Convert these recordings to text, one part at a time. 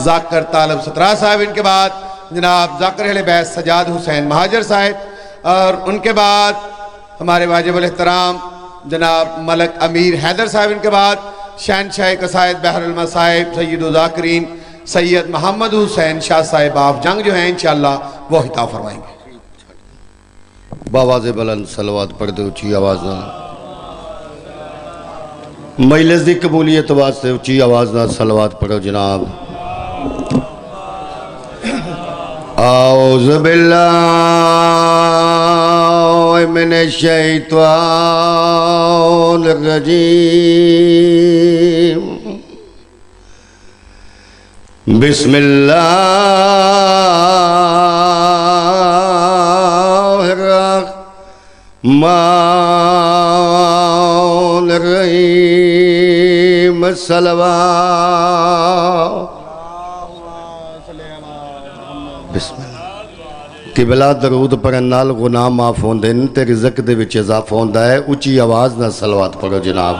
ذاکر طالب سترہ صاحب، ان کے بعد جناب ذاکر اہل بیت سجاد حسین مہاجر صاحب، اور ان کے بعد ہمارے واجب الاحترام جناب ملک امیر حیدر صاحب، ان کے بعد شہنشاہ قصائد بحر المصائب سید الذاکرین سید محمد حسین شاہ صاحب آف جنگ جو ہیں انشاءاللہ وہ خطاب فرمائیں گے۔ باواز بلند صلوات پڑھ دے اچھی آواز نہ، مجلس دی قبولیت واسطے اچھی آواز نہ صلوات پڑھو جناب۔ اعوذ باللہ من الشیطان الرجیم، بسم اللہ الرحمن الرحیم، صلوات بسم اللہ۔ قبلہ درود پڑھن نال گناہ معاف ہوندے نے تے رزق دے وچ اضافہ ہوندا ہے، اونچی آواز نال صلوات پڑھو جناب۔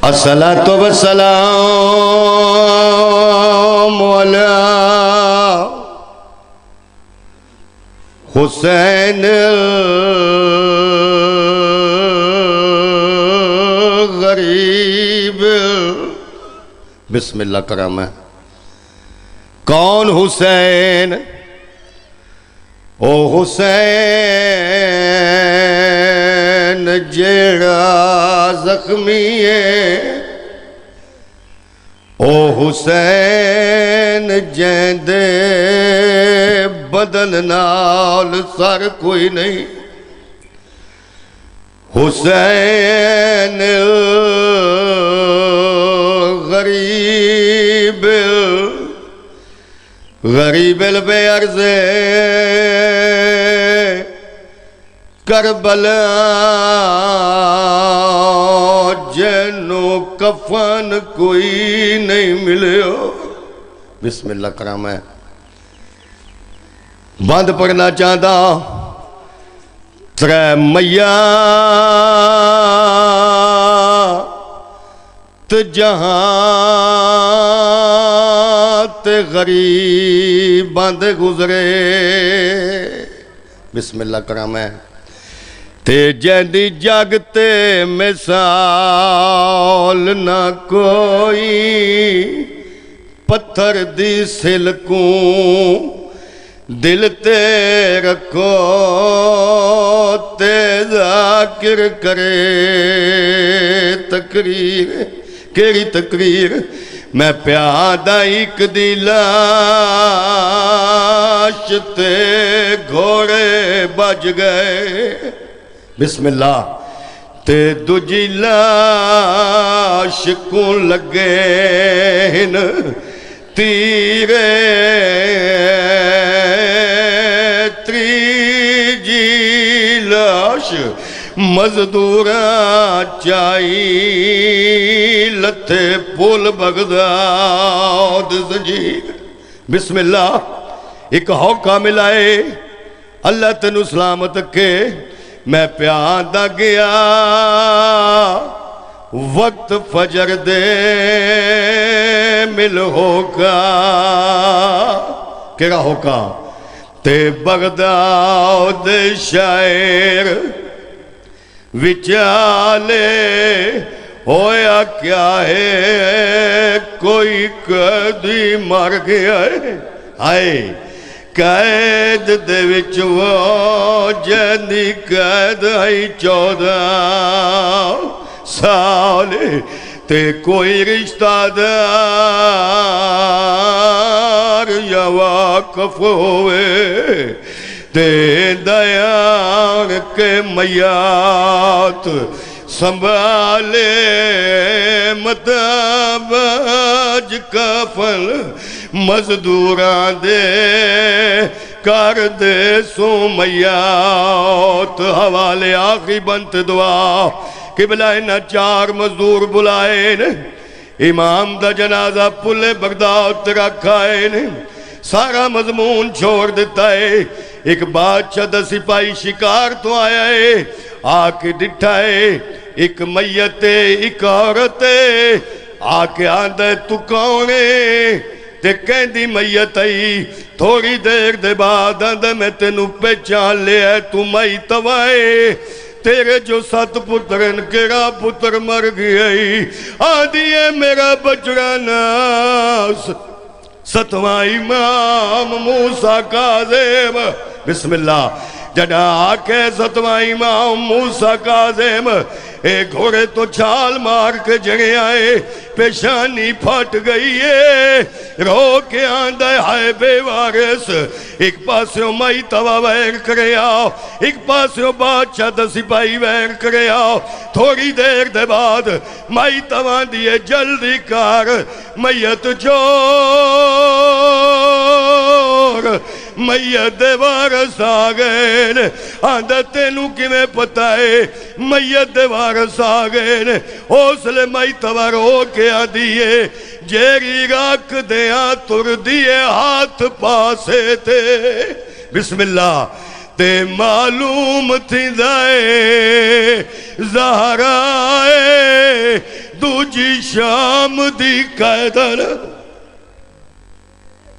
الصلاۃ والسلام علی حسین غریب، بسم اللہ کرم ہے۔ کون حسین؟ او حسین جیڑا زخمی ہے، او حسین جیندے بدن نال سر کوئی نہیں، حسین غریب، غریب بے عرض کربلا، جنو کفن کوئی نہیں ملے ہو، بسم اللہ کرام ہے۔ بند پڑھنا چاہتا ترے میاں تے جہاں تے غریب بند گزرے، بسم اللہ کرام ہے۔ تے جیندی جگ تے مثال نہ کوئی، پتھر دی سلکوں دل تے رکھو تے ذاکر کرے تقریر، کیڑی تقریر؟ میں پیادہ ایک دی لاش تے گھوڑے بج گئے، بسم اللہ، تے دوجی لاش کو لگے ہن تیرے، تریجی لاش مزدوراں چائی لتھے پول بغداد زنجیر، بسم اللہ۔ ایک ہوکا ملائے اللہ تنو سلامت کے، میں پیادہ گیا وقت فجر دے مل ہوکا، کیڑا ہوکا؟ تے بغداد شاعر وچالے ہویا کیا ہے، کوئی قیدی مر گیا ہے، آئے قید دے وچ وہ جیندی قید آئی 14 سال، تے کوئی رشتہ دار یا واقف ہوئے تے دیان کے میات سنبھالے، متابج کفن مزدوران دے کر دے سو میات، حوالے آخری بنت دعا قبلہ نہ 4 مزدور بلائے، امام دا جنازہ پلے بغداد رکھائے، سارا مضمون چھوڑ دیتا ہے۔ ایک بادشاہ دا سپاہی شکار تو آیا ہے، آ کے ڈٹھا ہے ایک میت ایک عورت آ کے آندے تو کونے تے کہندی میت آئی تھوڑی دیر دے بعد آندے میں تینوں پہچان لیا تو مائی توائے تیرے جو 7 پترن کیڑا پتر مر گئی آدھی ہے میرا بچڑا ناس 7واں امام موسیٰ کاظم بسم اللہ جڑا آکے 7واں امام موسیٰ کاظم اے گھوڑے تو چھال مار کے جگے آئے پیشانی پھٹ گئی ہے رو کے آندہ ہائے بے وارث ایک پاسیوں مائی توا ویر کرے آؤ ایک پاسیوں بادشاہ دا سپاہی ویر کرے آؤ تھوڑی دیر دے بعد مائی توا دیئے جلدی کار میت چور میت دے وارث آگئے آندہ تینوں کی میں پتہ ہے میت دے وارث آگئے حوصلے مائی توا رو کے آدھیے جیری راک دیا تر دیے ہاتھ پاسے تھے بسم اللہ تے معلوم تھی دائے زہرائے دوجی شام دی قیدر